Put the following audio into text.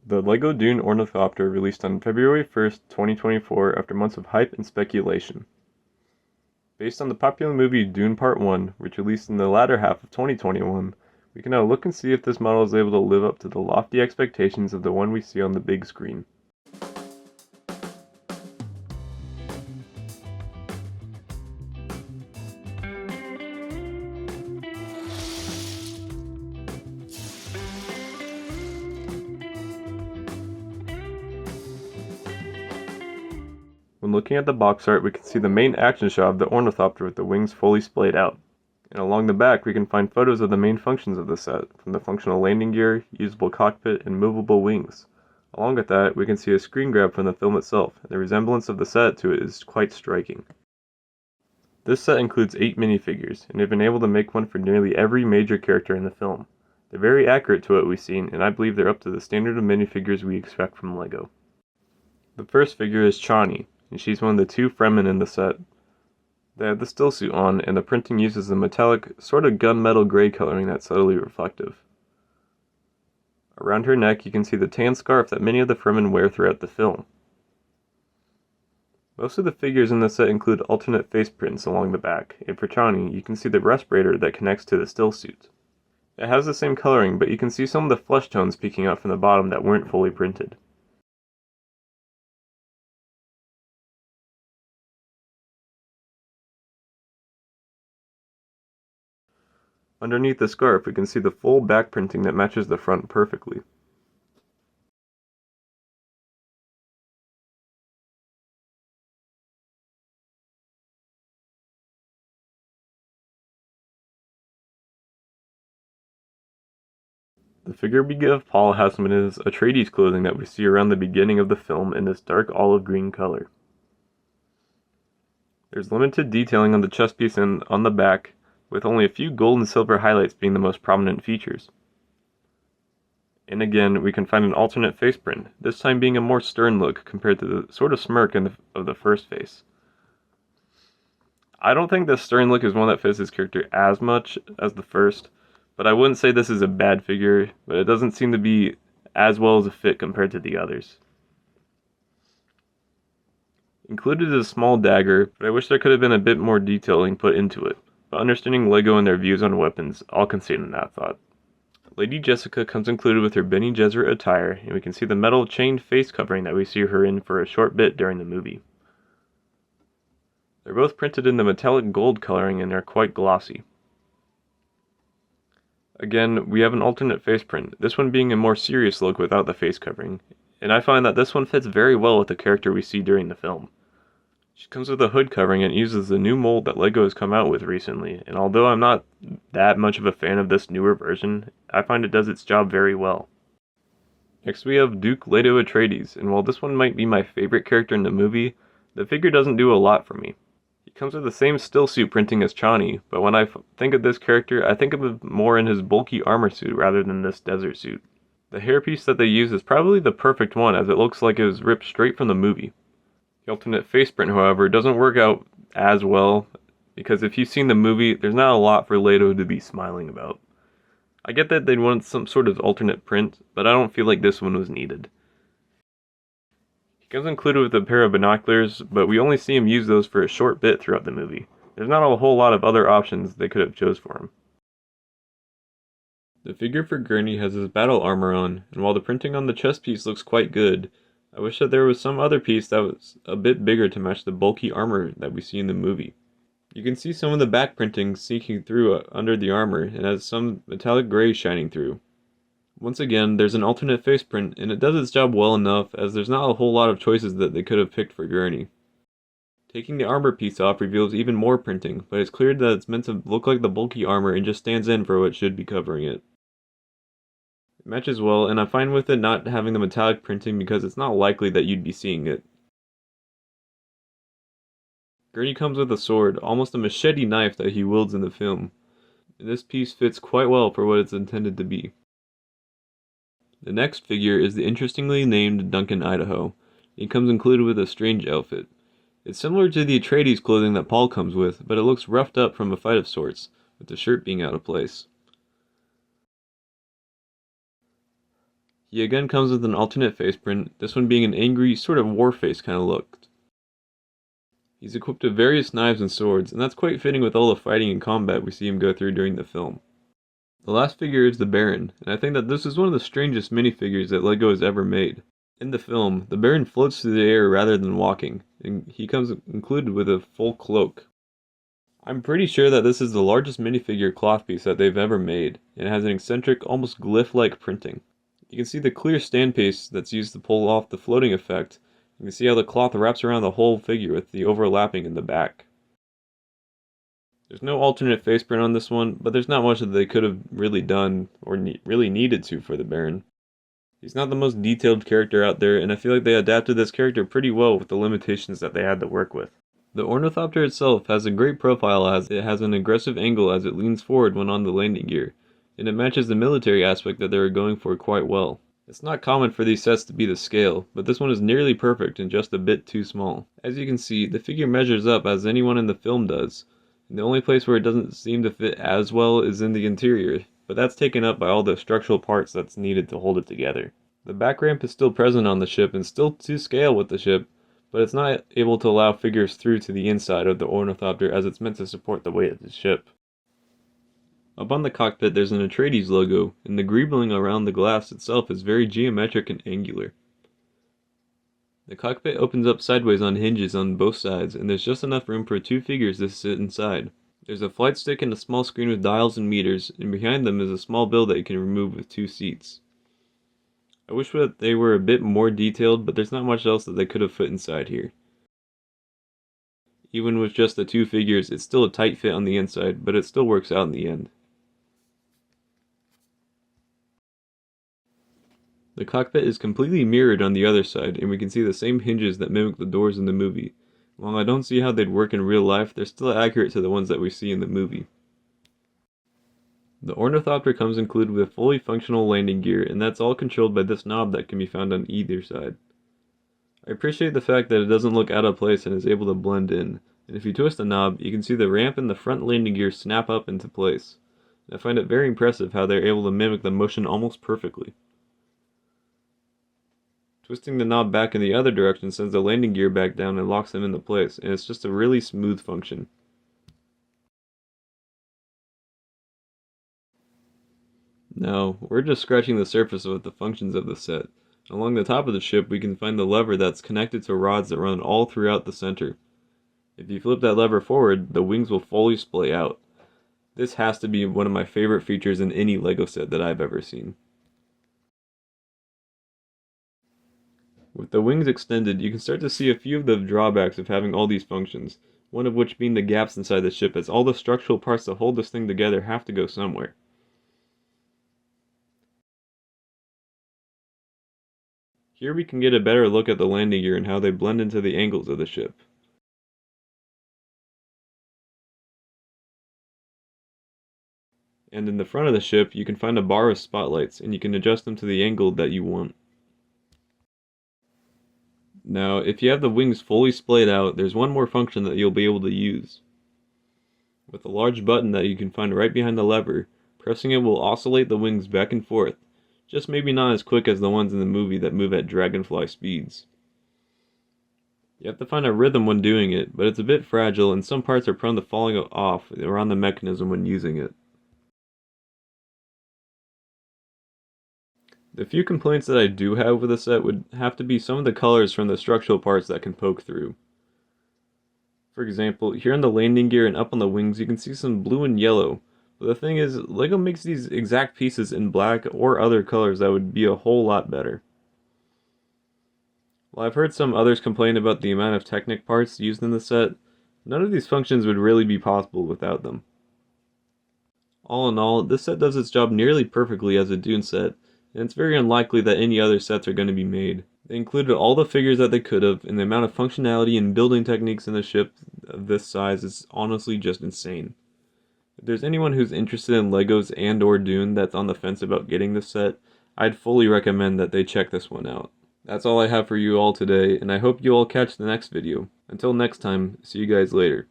The LEGO Dune Ornithopter released on February 1st, 2024 after months of hype and speculation. Based on the popular movie Dune Part 1, which released in the latter half of 2021, we can now look and see if this model is able to live up to the lofty expectations of the one we see on the big screen. When looking at the box art, we can see the main action shot of the Ornithopter with the wings fully splayed out. And along the back, we can find photos of the main functions of the set, from the functional landing gear, usable cockpit, and movable wings. Along with that, we can see a screen grab from the film itself, and the resemblance of the set to it is quite striking. This set includes 8 minifigures, and they've been able to make one for nearly every major character in the film. They're very accurate to what we've seen, and I believe they're up to the standard of minifigures we expect from LEGO. The first figure is Chani, and she's one of the 2 Fremen in the set. They have the still suit on, and the printing uses a metallic, sort of gunmetal gray coloring that's subtly reflective. Around her neck, you can see the tan scarf that many of the Fremen wear throughout the film. Most of the figures in the set include alternate face prints along the back, and for Chani, you can see the respirator that connects to the still suit. It has the same coloring, but you can see some of the flesh tones peeking out from the bottom that weren't fully printed. Underneath the scarf, we can see the full back printing that matches the front perfectly. The figure we give Paul has some of his Atreides clothing that we see around the beginning of the film in this dark olive green color. There's limited detailing on the chest piece and on the back, with only a few gold and silver highlights being the most prominent features. And again, we can find an alternate face print, this time being a more stern look compared to the sort of smirk of the first face. I don't think this stern look is one that fits his character as much as the first, but I wouldn't say this is a bad figure, but it doesn't seem to be as well as a fit compared to the others. Included is a small dagger, but I wish there could have been a bit more detailing put into it. But understanding LEGO and their views on weapons, I'll concede in that thought. Lady Jessica comes included with her Bene Gesserit attire, and we can see the metal chain face covering that we see her in for a short bit during the movie. They're both printed in the metallic gold coloring and are quite glossy. Again, we have an alternate face print, this one being a more serious look without the face covering, and I find that this one fits very well with the character we see during the film. She comes with a hood covering and uses the new mold that LEGO has come out with recently, and although I'm not that much of a fan of this newer version, I find it does its job very well. Next we have Duke Leto Atreides, and while this one might be my favorite character in the movie, the figure doesn't do a lot for me. He comes with the same still suit printing as Chani, but when I think of this character, I think of him more in his bulky armor suit rather than this desert suit. The hairpiece that they use is probably the perfect one, as it looks like it was ripped straight from the movie. The alternate face print, however, doesn't work out as well, because if you've seen the movie, there's not a lot for Leto to be smiling about. I get that they'd want some sort of alternate print, but I don't feel like this one was needed. He comes included with a pair of binoculars, but we only see him use those for a short bit throughout the movie. There's not a whole lot of other options they could have chose for him. The figure for Gurney has his battle armor on, and while the printing on the chest piece looks quite good, I wish that there was some other piece that was a bit bigger to match the bulky armor that we see in the movie. You can see some of the back printing sneaking through under the armor and has some metallic gray shining through. Once again, there's an alternate face print, and it does its job well enough as there's not a whole lot of choices that they could have picked for Gurney. Taking the armor piece off reveals even more printing, but it's clear that it's meant to look like the bulky armor and just stands in for what should be covering it. It matches well, and I'm fine with it not having the metallic printing because it's not likely that you'd be seeing it. Gurney comes with a sword, almost a machete knife that he wields in the film. And this piece fits quite well for what it's intended to be. The next figure is the interestingly named Duncan Idaho. He comes included with a strange outfit. It's similar to the Atreides clothing that Paul comes with, but it looks roughed up from a fight of sorts, with the shirt being out of place. He again comes with an alternate face print, this one being an angry, sort of war face kind of look. He's equipped with various knives and swords, and that's quite fitting with all the fighting and combat we see him go through during the film. The last figure is the Baron, and I think that this is one of the strangest minifigures that LEGO has ever made. In the film, the Baron floats through the air rather than walking, and he comes included with a full cloak. I'm pretty sure that this is the largest minifigure cloth piece that they've ever made, and it has an eccentric, almost glyph-like printing. You can see the clear stand piece that's used to pull off the floating effect. You can see how the cloth wraps around the whole figure with the overlapping in the back. There's no alternate face print on this one, but there's not much that they could have really done, or really needed to for the Baron. He's not the most detailed character out there, and I feel like they adapted this character pretty well with the limitations that they had to work with. The Ornithopter itself has a great profile as it has an aggressive angle as it leans forward when on the landing gear, and it matches the military aspect that they were going for quite well. It's not common for these sets to be the scale, but this one is nearly perfect and just a bit too small. As you can see, the figure measures up as anyone in the film does, and the only place where it doesn't seem to fit as well is in the interior, but that's taken up by all the structural parts that's needed to hold it together. The back ramp is still present on the ship and still to scale with the ship, but it's not able to allow figures through to the inside of the Ornithopter as it's meant to support the weight of the ship. Up on the cockpit there's an Atreides logo, and the greebling around the glass itself is very geometric and angular. The cockpit opens up sideways on hinges on both sides, and there's just enough room for 2 figures to sit inside. There's a flight stick and a small screen with dials and meters, and behind them is a small bill that you can remove with 2 seats. I wish that they were a bit more detailed, but there's not much else that they could have fit inside here. Even with just the 2 figures, it's still a tight fit on the inside, but it still works out in the end. The cockpit is completely mirrored on the other side, and we can see the same hinges that mimic the doors in the movie. While I don't see how they'd work in real life, they're still accurate to the ones that we see in the movie. The Ornithopter comes included with fully functional landing gear, and that's all controlled by this knob that can be found on either side. I appreciate the fact that it doesn't look out of place and is able to blend in, and if you twist the knob, you can see the ramp and the front landing gear snap up into place. And I find it very impressive how they're able to mimic the motion almost perfectly. Twisting the knob back in the other direction sends the landing gear back down and locks them into place, and it's just a really smooth function. Now, we're just scratching the surface of the functions of the set. Along the top of the ship we can find the lever that's connected to rods that run all throughout the center. If you flip that lever forward, the wings will fully splay out. This has to be one of my favorite features in any LEGO set that I've ever seen. With the wings extended, you can start to see a few of the drawbacks of having all these functions, one of which being the gaps inside the ship, as all the structural parts that hold this thing together have to go somewhere. Here we can get a better look at the landing gear and how they blend into the angles of the ship. And in the front of the ship, you can find a bar of spotlights, and you can adjust them to the angle that you want. Now, if you have the wings fully splayed out, there's one more function that you'll be able to use. With a large button that you can find right behind the lever, pressing it will oscillate the wings back and forth, just maybe not as quick as the ones in the movie that move at dragonfly speeds. You have to find a rhythm when doing it, but it's a bit fragile and some parts are prone to falling off around the mechanism when using it. The few complaints that I do have with the set would have to be some of the colors from the structural parts that can poke through. For example, here on the landing gear and up on the wings you can see some blue and yellow, but the thing is, LEGO makes these exact pieces in black or other colors that would be a whole lot better. While I've heard some others complain about the amount of Technic parts used in the set, none of these functions would really be possible without them. All in all, this set does its job nearly perfectly as a Dune set, and it's very unlikely that any other sets are going to be made. They included all the figures that they could have, and the amount of functionality and building techniques in the ship of this size is honestly just insane. If there's anyone who's interested in Legos and or Dune that's on the fence about getting this set, I'd fully recommend that they check this one out. That's all I have for you all today, and I hope you all catch the next video. Until next time, see you guys later.